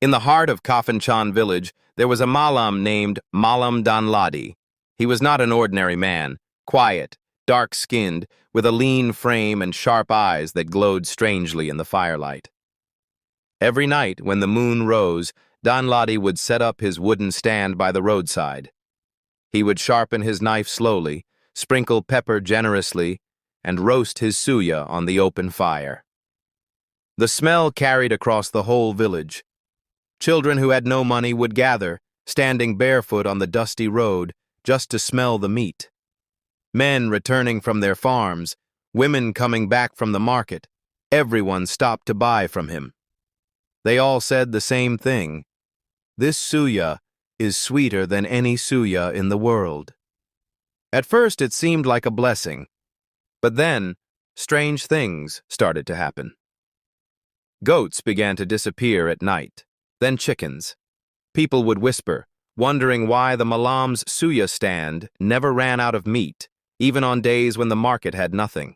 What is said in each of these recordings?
In the heart of Kafanchan village, there was a Mallam named Mallam Danladi. He was not an ordinary man, quiet, dark-skinned, with a lean frame and sharp eyes that glowed strangely in the firelight. Every night, when the moon rose, Danladi would set up his wooden stand by the roadside. He would sharpen his knife slowly, sprinkle pepper generously, and roast his suya on the open fire. The smell carried across the whole village. Children who had no money would gather, standing barefoot on the dusty road, just to smell the meat. Men returning from their farms, women coming back from the market, everyone stopped to buy from him. They all said the same thing: "This suya is sweeter than any suya in the world." At first it seemed like a blessing, but then strange things started to happen. Goats began to disappear at night, then chickens. People would whisper, wondering why the Mallam's suya stand never ran out of meat, even on days when the market had nothing.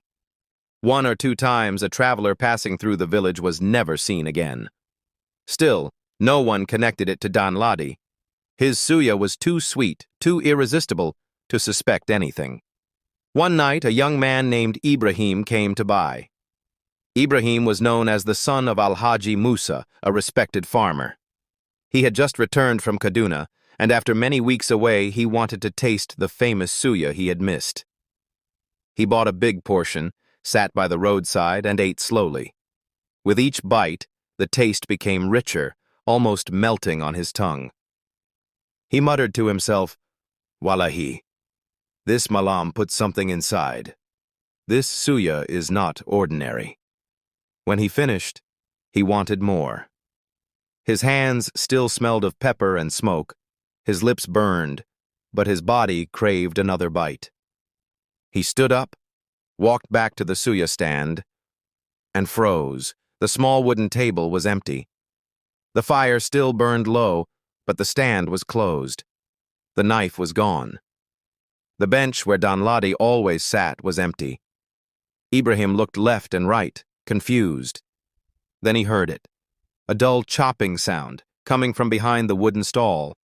1 or 2 times a traveler passing through the village was never seen again. Still, no one connected it to Danladi. His suya was too sweet, too irresistible, to suspect anything. One night, a young man named Ibrahim came to buy. Ibrahim was known as the son of Alhaji Musa, a respected farmer. He had just returned from Kaduna, and after many weeks away, he wanted to taste the famous suya he had missed. He bought a big portion, sat by the roadside, and ate slowly. With each bite, the taste became richer, almost melting on his tongue. He muttered to himself, "Wallahi, this Mallam put something inside. This suya is not ordinary." When he finished, he wanted more. His hands still smelled of pepper and smoke, his lips burned, but his body craved another bite. He stood up, walked back to the suya stand, and froze. The small wooden table was empty. The fire still burned low, but the stand was closed. The knife was gone. The bench where Danladi always sat was empty. Ibrahim looked left and right, confused. Then he heard it, a dull chopping sound coming from behind the wooden stall.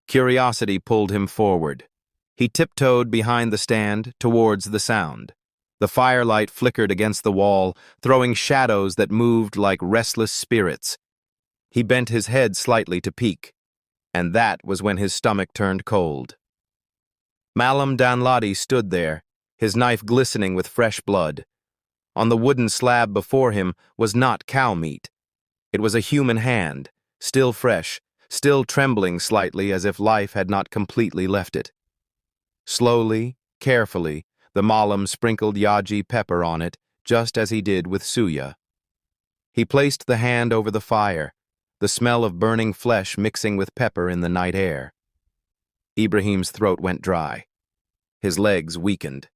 Curiosity pulled him forward. He tiptoed behind the stand towards the sound. The firelight flickered against the wall, throwing shadows that moved like restless spirits. He bent his head slightly to peek, and that was when his stomach turned cold. Mallam Danladi stood there, his knife glistening with fresh blood. On the wooden slab before him was not cow meat. It was a human hand, still fresh, still trembling slightly as if life had not completely left it. Slowly, carefully, the Mallam sprinkled yaji pepper on it, just as he did with suya. He placed the hand over the fire, the smell of burning flesh mixing with pepper in the night air. Ibrahim's throat went dry. His legs weakened.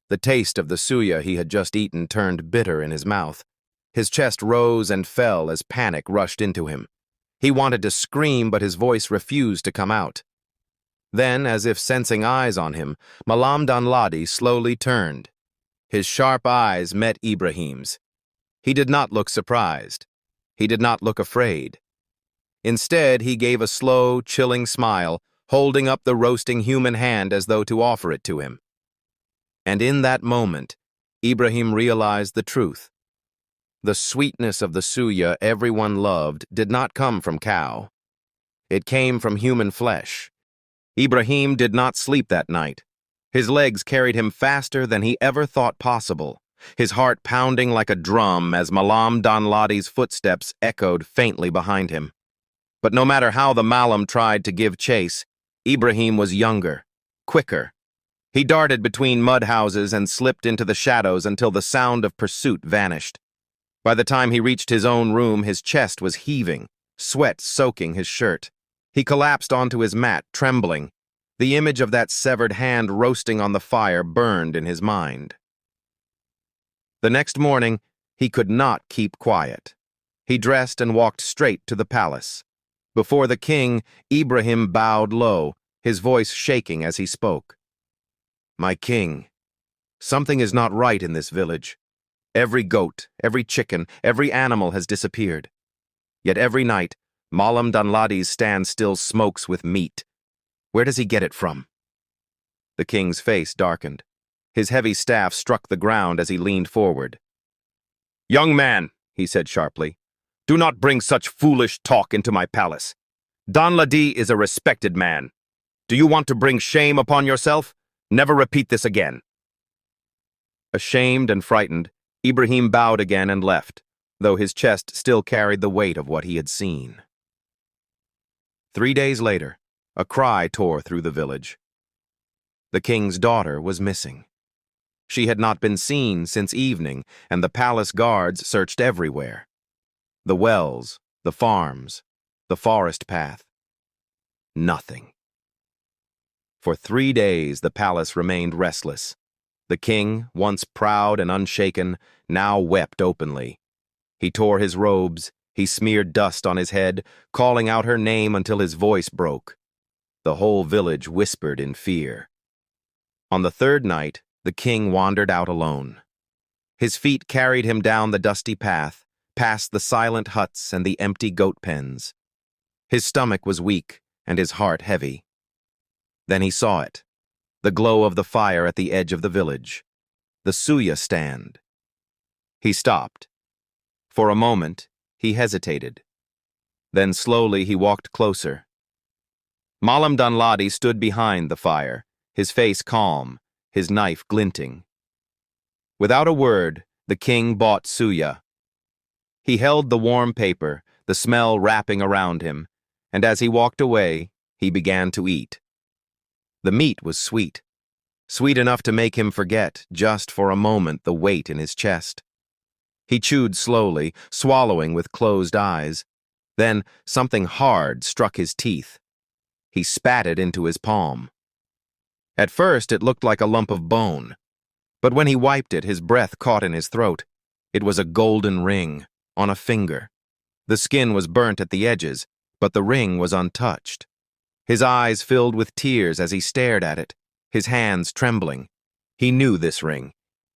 The taste of the suya he had just eaten turned bitter in his mouth. His chest rose and fell as panic rushed into him. He wanted to scream, but his voice refused to come out. Then, as if sensing eyes on him, Mallam Danladi slowly turned. His sharp eyes met Ibrahim's. He did not look surprised. He did not look afraid. Instead, he gave a slow, chilling smile, holding up the roasting human hand as though to offer it to him. And in that moment, Ibrahim realized the truth. The sweetness of the suya everyone loved did not come from cow. It came from human flesh. Ibrahim did not sleep that night. His legs carried him faster than he ever thought possible, his heart pounding like a drum as Mallam Danladi's footsteps echoed faintly behind him. But no matter how the Mallam tried to give chase, Ibrahim was younger, quicker. He darted between mud houses and slipped into the shadows until the sound of pursuit vanished. By the time he reached his own room, his chest was heaving, sweat soaking his shirt. He collapsed onto his mat, trembling. The image of that severed hand roasting on the fire burned in his mind. The next morning, he could not keep quiet. He dressed and walked straight to the palace. Before the king, Ibrahim bowed low, his voice shaking as he spoke. "My king, something is not right in this village. Every goat, every chicken, every animal has disappeared. Yet every night, Mallam Danladi's stand still smokes with meat. Where does he get it from? The king's face darkened. His heavy staff struck the ground as he leaned forward. "Young man," he said sharply, "do not bring such foolish talk into my palace. Danladi is a respected man. Do you want to bring shame upon yourself? Never repeat this again." Ashamed and frightened, Ibrahim bowed again and left, though his chest still carried the weight of what he had seen. 3 days later, a cry tore through the village. The king's daughter was missing. She had not been seen since evening, and the palace guards searched everywhere. The wells, the farms, the forest path. Nothing. For 3 days the palace remained restless. The king, once proud and unshaken, now wept openly. He tore his robes, he smeared dust on his head, calling out her name until his voice broke. The whole village whispered in fear. On the 3rd night, the king wandered out alone. His feet carried him down the dusty path, past the silent huts and the empty goat pens. His stomach was weak and his heart heavy. Then he saw it, the glow of the fire at the edge of the village, the Suya stand. He stopped. For a moment, he hesitated. Then slowly he walked closer. Mallam Danladi stood behind the fire, his face calm, his knife glinting. Without a word, the king bought Suya. He held the warm paper, the smell wrapping around him, and as he walked away, he began to eat. The meat was sweet, sweet enough to make him forget, just for a moment, the weight in his chest. He chewed slowly, swallowing with closed eyes. Then something hard struck his teeth. He spat it into his palm. At first it looked like a lump of bone, but when he wiped it, his breath caught in his throat. It was a golden ring, on a finger. The skin was burnt at the edges, but the ring was untouched. His eyes filled with tears as he stared at it, his hands trembling. He knew this ring.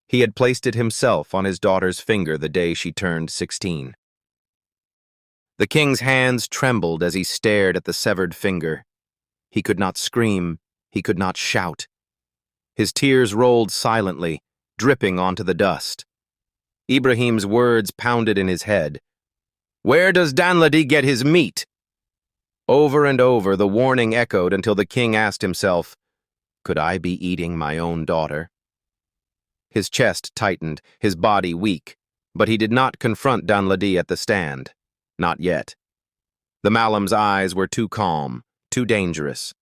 He had placed it himself on his daughter's finger the day she turned 16. The king's hands trembled as he stared at the severed finger. He could not scream. He could not shout. His tears rolled silently, dripping onto the dust. Ibrahim's words pounded in his head. "Where does Danladi get his meat?" Over and over the warning echoed until the king asked himself, could I be eating my own daughter? His chest tightened, his body weak, but he did not confront Danladi at the stand. Not yet. The Mallam's eyes were too calm, too dangerous.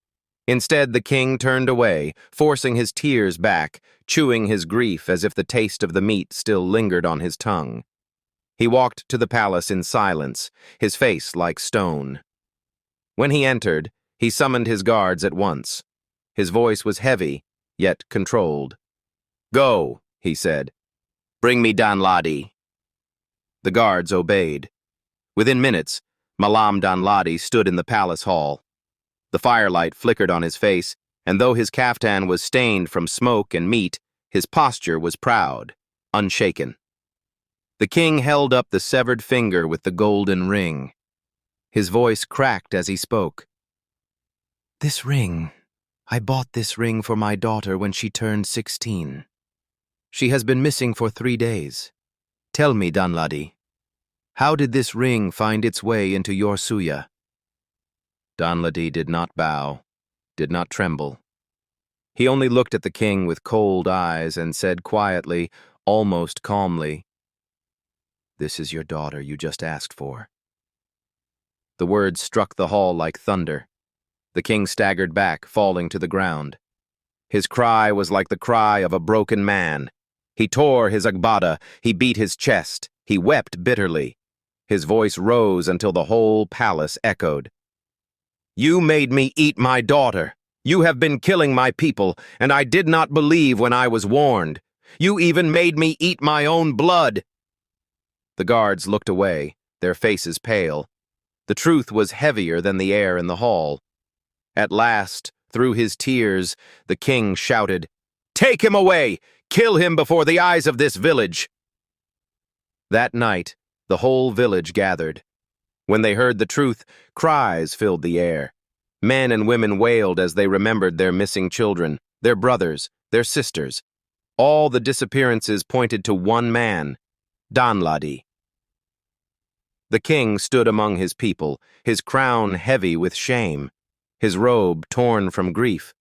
Instead, the king turned away, forcing his tears back, chewing his grief as if the taste of the meat still lingered on his tongue. He walked to the palace in silence, his face like stone. When he entered, he summoned his guards at once. His voice was heavy, yet controlled. "Go," he said. "Bring me Danladi." The guards obeyed. Within minutes, Mallam Danladi stood in the palace hall. The firelight flickered on his face, and though his caftan was stained from smoke and meat, his posture was proud, unshaken. The king held up the severed finger with the golden ring. His voice cracked as he spoke. "This ring, I bought this ring for my daughter when she turned 16. She has been missing for 3 days. Tell me, Danladi, how did this ring find its way into your Suya?" Danladi did not bow, did not tremble. He only looked at the king with cold eyes and said quietly, almost calmly, "This is your daughter you just asked for." The words struck the hall like thunder. The king staggered back, falling to the ground. His cry was like the cry of a broken man. He tore his agbada, he beat his chest, he wept bitterly. His voice rose until the whole palace echoed. "You made me eat my daughter. You have been killing my people, and I did not believe when I was warned. You even made me eat my own blood." The guards looked away, their faces pale. The truth was heavier than the air in the hall. At last, through his tears, the king shouted, "Take him away! Kill him before the eyes of this village!" That night, the whole village gathered. When they heard the truth, cries filled the air. Men and women wailed as they remembered their missing children, their brothers, their sisters. All the disappearances pointed to one man, Danladi. The king stood among his people, his crown heavy with shame, his robe torn from grief.